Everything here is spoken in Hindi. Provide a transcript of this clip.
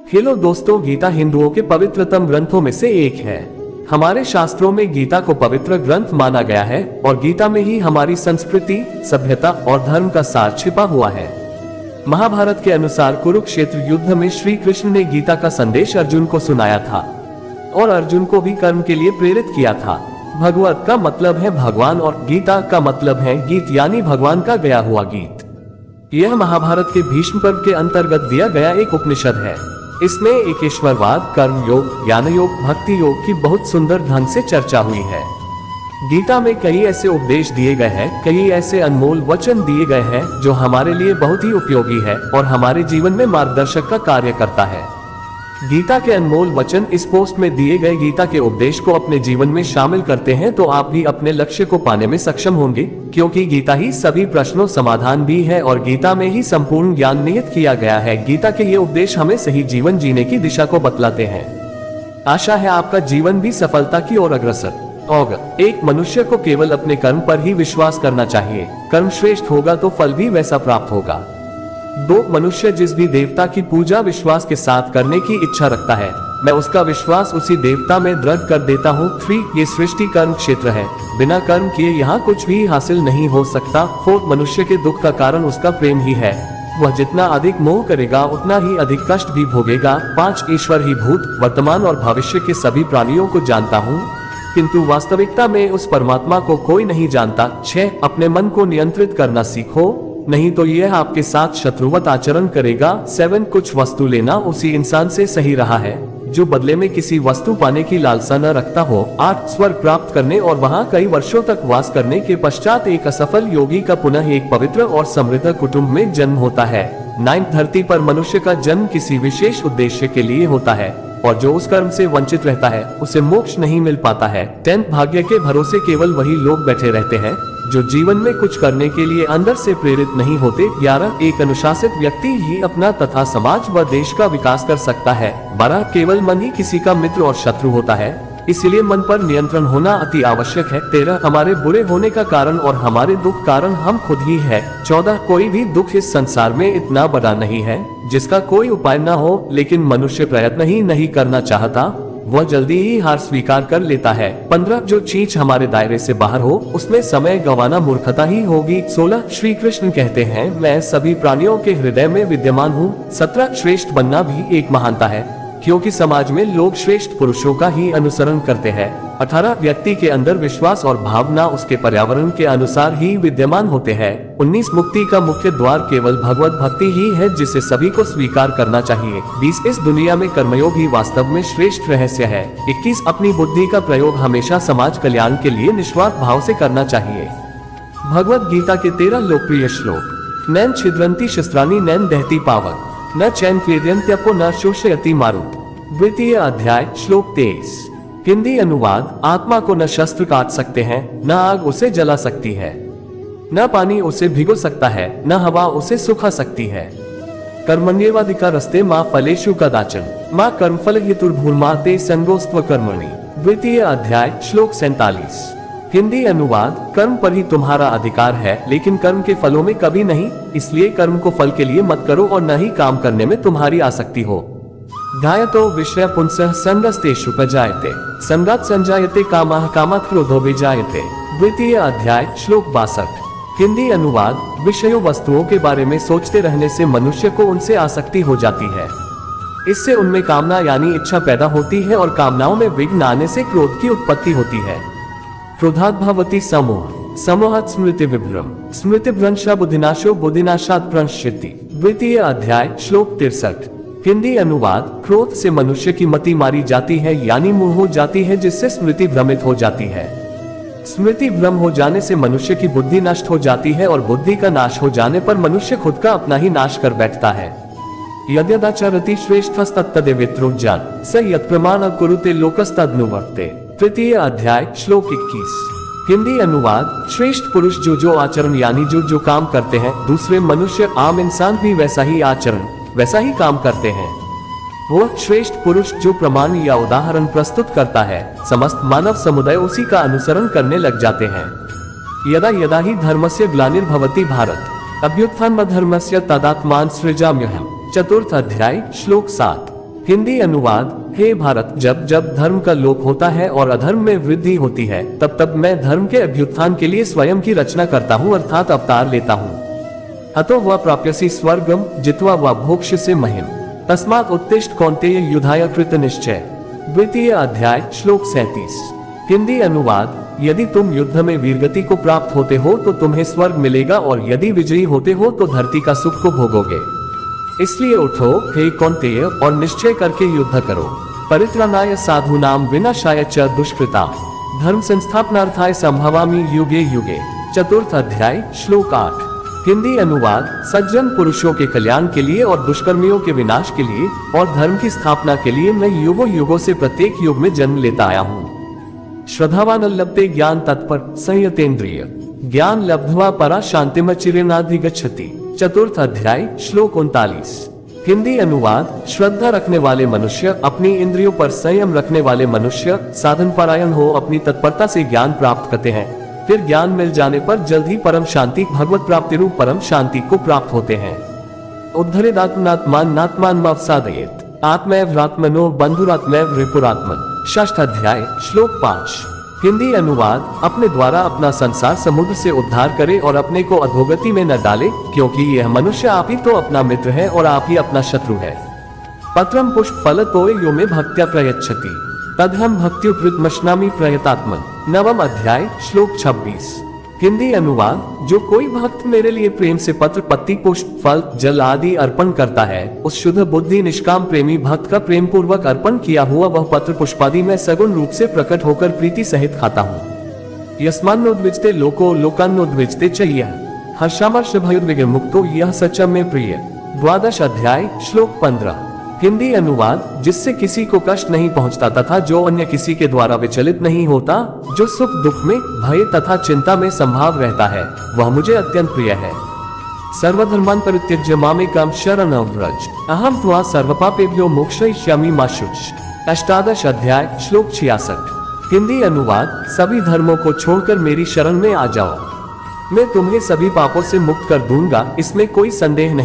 हेलो दोस्तों, गीता हिंदुओं के पवित्रतम ग्रंथों में से एक है। हमारे शास्त्रों में गीता को पवित्र ग्रंथ माना गया है और गीता में ही हमारी संस्कृति, सभ्यता और धर्म का सार छिपा हुआ है। महाभारत के अनुसार कुरुक्षेत्र युद्ध में श्री कृष्ण ने गीता का संदेश अर्जुन को सुनाया था और अर्जुन को भी कर्म के लिए प्रेरित किया था। भगवत का मतलब है भगवान और गीता का मतलब है गीत, यानी भगवान का गया हुआ गीत। यह महाभारत के भीष्म पर्व के अंतर्गत दिया गया एक उपनिषद है। इसमें एकेश्वरवाद, कर्म योग, ज्ञान योग, भक्ति योग की बहुत सुंदर ढंग से चर्चा हुई है। गीता में कई ऐसे उपदेश दिए गए हैं, कई ऐसे अनमोल वचन दिए गए हैं जो हमारे लिए बहुत ही उपयोगी है और हमारे जीवन में मार्गदर्शक का कार्य करता है। गीता के अनमोल वचन इस पोस्ट में दिए गए गीता के उपदेश को अपने जीवन में शामिल करते हैं तो आप भी अपने लक्ष्य को पाने में सक्षम होंगे, क्योंकि गीता ही सभी प्रश्नों समाधान भी है और गीता में ही संपूर्ण ज्ञान निहित किया गया है। गीता के ये उपदेश हमें सही जीवन जीने की दिशा को बतलाते हैं। आशा है आपका जीवन भी सफलता की ओर अग्रसर होगा। एक मनुष्य को केवल अपने कर्म पर ही विश्वास करना चाहिए। कर्म श्रेष्ठ होगा तो फल भी वैसा प्राप्त होगा। दो मनुष्य जिस भी देवता की पूजा विश्वास के साथ करने की इच्छा रखता है, मैं उसका विश्वास उसी देवता में दृढ़ कर देता हूँ। 3 ये सृष्टि कर्म क्षेत्र है, बिना कर्म किए यहाँ कुछ भी हासिल नहीं हो सकता। 4 मनुष्य के दुख का कारण उसका प्रेम ही है। वह जितना अधिक मोह करेगा उतना ही अधिक कष्ट भी भोगेगा। 5 ईश्वर ही भूत, वर्तमान और भविष्य के सभी प्राणियों को जानता हूँ, किंतु वास्तविकता में उस परमात्मा को कोई नहीं जानता। 6 अपने मन को नियंत्रित करना सीखो, नहीं तो यह आपके साथ शत्रुवत आचरण करेगा। 7 कुछ वस्तु लेना उसी इंसान से सही रहा है जो बदले में किसी वस्तु पाने की लालसा न रखता हो। 8 स्वर्ग प्राप्त करने और वहां कई वर्षों तक वास करने के पश्चात एक असफल योगी का पुनः एक पवित्र और समृद्ध कुटुंब में जन्म होता है। 9 धरती पर मनुष्य का जन्म किसी विशेष उद्देश्य के लिए होता है और जो उस कर्म से वंचित रहता है उसे मोक्ष नहीं मिल पाता है। 10 भाग्य के भरोसे केवल वही लोग बैठे रहते हैं जो जीवन में कुछ करने के लिए अंदर से प्रेरित नहीं होते। 11 एक अनुशासित व्यक्ति ही अपना तथा समाज व देश का विकास कर सकता है। 12 केवल मन ही किसी का मित्र और शत्रु होता है, इसलिए मन पर नियंत्रण होना अति आवश्यक है। 13 हमारे बुरे होने का कारण और हमारे दुख कारण हम खुद ही है। 14 कोई भी दुख इस संसार में इतना बड़ा नहीं है जिसका कोई उपाय न हो, लेकिन मनुष्य प्रयत्न ही नहीं करना चाहता, वह जल्दी ही हार स्वीकार कर लेता है। 15 जो चीज हमारे दायरे से बाहर हो उसमें समय गंवाना मूर्खता ही होगी। 16 श्री कृष्ण कहते हैं मैं सभी प्राणियों के हृदय में विद्यमान हूँ। 17 श्रेष्ठ बनना भी एक महानता है, क्योंकि समाज में लोग श्रेष्ठ पुरुषों का ही अनुसरण करते हैं। 18 व्यक्ति के अंदर विश्वास और भावना उसके पर्यावरण के अनुसार ही विद्यमान होते हैं। 19 मुक्ति का मुख्य द्वार केवल भगवत भक्ति ही है जिसे सभी को स्वीकार करना चाहिए। 20 इस दुनिया में कर्मयोग ही वास्तव में श्रेष्ठ रहस्य है। 21 अपनी बुद्धि का प्रयोग हमेशा समाज कल्याण के लिए निस्वार्थ भाव से करना चाहिए। भगवत गीता के 13 लोकप्रिय श्लोक। नैन छिद्रंती शस्त्राणी नैन दहती पावक, न चैन क्लेद्यन्त्यपो न शोषयति मारुत। द्वितीय अध्याय श्लोक 23। हिंदी अनुवाद। आत्मा को न शस्त्र काट सकते हैं, न आग उसे जला सकती है, न पानी उसे भिगो सकता है, न हवा उसे सुखा सकती है। कर्मण्येवाधिकार रस्ते माँ फलेषु कदाचन माँ कर्मफल हेतुर्भूर्मा ते संगोस्त्व कर्मणि। द्वितीय अध्याय श्लोक 47। हिंदी अनुवाद। कर्म पर ही तुम्हारा अधिकार है, लेकिन कर्म के फलों में कभी नहीं, इसलिए कर्म को फल के लिए मत करो और न ही काम करने में तुम्हारी आसक्ति हो। ध्यायतो विषय पुंसः संगस्तेषु प्रजायते संगात् संजायते कामः कामात् क्रोधो विजायते। द्वितीय अध्याय श्लोक 62। हिंदी अनुवाद। विषयों वस्तुओं के बारे में सोचते रहने से मनुष्य को उनसे आसक्ति हो जाती है। इससे उनमें कामना यानी इच्छा पैदा होती है और कामनाओं में विघ्न आने से क्रोध की उत्पत्ति होती है। क्रोधात् भवति समोह, समोहात् स्मृति विभ्रम, स्मृति भ्रंशा बुद्धिनाशो, बुद्धिनाशात् प्रणश्यति। द्वितीय अध्याय श्लोक 63। हिंदी अनुवाद। क्रोध से मनुष्य की मति मारी जाती है यानी मोह हो जाती है, जिससे स्मृति भ्रमित हो जाती है। स्मृति भ्रम हो जाने से मनुष्य की बुद्धि नष्ट हो जाती है और बुद्धि का नाश हो जाने पर मनुष्य खुद का अपना ही नाश कर बैठता है। यद्यदाचरति श्रेष्ठस्तत्तदेवेत्रोज्जान स यत्प्रमाण कुरुते लोकस्तदनुवर्ते। तृतीय अध्याय श्लोक 21। हिंदी अनुवाद। श्रेष्ठ पुरुष जो आचरण यानी जो काम करते हैं, दूसरे मनुष्य आम इंसान भी वैसा ही आचरण वैसा ही काम करते हैं। वह श्रेष्ठ पुरुष जो प्रमाण या उदाहरण प्रस्तुत करता है, समस्त मानव समुदाय उसी का अनुसरण करने लग जाते हैं। यदा यदा ही धर्मस्य ग्लानिर्भवति भारत अभ्युत्थानमधर्मस्य तदात्मान सृजाम्यहम्। चतुर्थ अध्याय श्लोक 7। हिंदी अनुवाद। हे भारत, जब जब धर्म का लोप होता है और अधर्म में वृद्धि होती है, तब तब मैं धर्म के अभ्युत्थान के लिए स्वयं की रचना करता हूँ, अर्थात अवतार लेता हूँ। हतो व प्राप्यसि स्वर्गम जित्वा व भोक्ष्यसि महीम तस्मात् उत्तिष्ठ कौन्तेय युद्धाय कृत निश्चय। द्वितीय अध्याय श्लोक 37। हिंदी अनुवाद। यदि तुम युद्ध में वीरगति को प्राप्त होते हो तो तुम्हें स्वर्ग मिलेगा, और यदि विजयी होते हो तो धरती का सुख को भोगोगे। इसलिए उठो हे कौन्तेय और निश्चय करके युद्ध करो। परित्राणाय साधूनाम विनाशाय च दुष्कृताम धर्म संस्थापनार्थाय संभवामि युगे युगे। चतुर्थ अध्याय श्लोक 8। हिंदी अनुवाद। सज्जन पुरुषों के कल्याण के लिए और दुष्कर्मियों के विनाश के लिए और धर्म की स्थापना के लिए मैं युगों युगों से प्रत्येक युग में जन्म लेता आया हूँ। श्रद्धावान लभते ज्ञान तत्पर संयतेन्द्रिय ज्ञान लब्ध्वा परा शांतिमचिरेणाधिगच्छति। चतुर्थ अध्याय श्लोक 39। हिंदी अनुवाद। श्रद्धा रखने वाले मनुष्य, अपनी इंद्रियों पर संयम रखने वाले मनुष्य साधन परायण हो अपनी तत्परता से ज्ञान प्राप्त करते हैं, फिर ज्ञान मिल जाने पर जल्द ही परम शांति भगवत प्राप्ति रूप परम शांति को प्राप्त होते हैं। उद्धरेदात्मनात्मान नात्मान मवसादयेत आत्मैव रात्मनो बंधुरात्मैव रिपुरात्मन। षष्ठ अध्याय श्लोक 5। हिंदी अनुवाद। अपने द्वारा अपना संसार समुद्र से उद्धार करे और अपने को अधोगति में न डाले, क्योंकि यह मनुष्य आप ही तो अपना मित्र है और आप ही अपना शत्रु है। पत्रम पुष्प फल तोय यो में भक्त्या प्रयच्छति तदहम भक्त्युपृतमश्नामि प्रयतात्मन। नवम अध्याय श्लोक 26। हिंदी अनुवाद। जो कोई भक्त मेरे लिए प्रेम से पत्र, पत्ती, पुष्प, फल, जल आदि अर्पण करता है, उस शुद्ध बुद्धि निष्काम प्रेमी भक्त का प्रेम पूर्वक अर्पण किया हुआ वह पत्र पुष्पादि मैं सगुण रूप से प्रकट होकर प्रीति सहित खाता हूँ। यस्मान्नोद्विजते लोको लोकान्नोद्विजते च यः हर्षामर्ष भयोद्विग्मुक्तो यः सच में प्रिय। द्वादश अध्याय श्लोक 15। हिंदी अनुवाद। जिससे किसी को कष्ट नहीं पहुंचता तथा जो अन्य किसी के द्वारा विचलित नहीं होता, जो सुख दुख में, भय तथा चिंता में संभाव रहता है, वह मुझे अत्यंत प्रिय है। सर्वधर्मान् परित्यज्य मामेकं शरणं व्रज अहं त्वा सर्वपापेभ्यो मोक्षयिष्यामि मा शुच। अष्टादश अध्याय श्लोक 66। हिंदी अनुवाद। सभी धर्मों को छोड़कर मेरी शरण में आ जाओ, मैं तुम्हें सभी पापों से मुक्त कर दूंगा, इसमें कोई संदेह नहीं।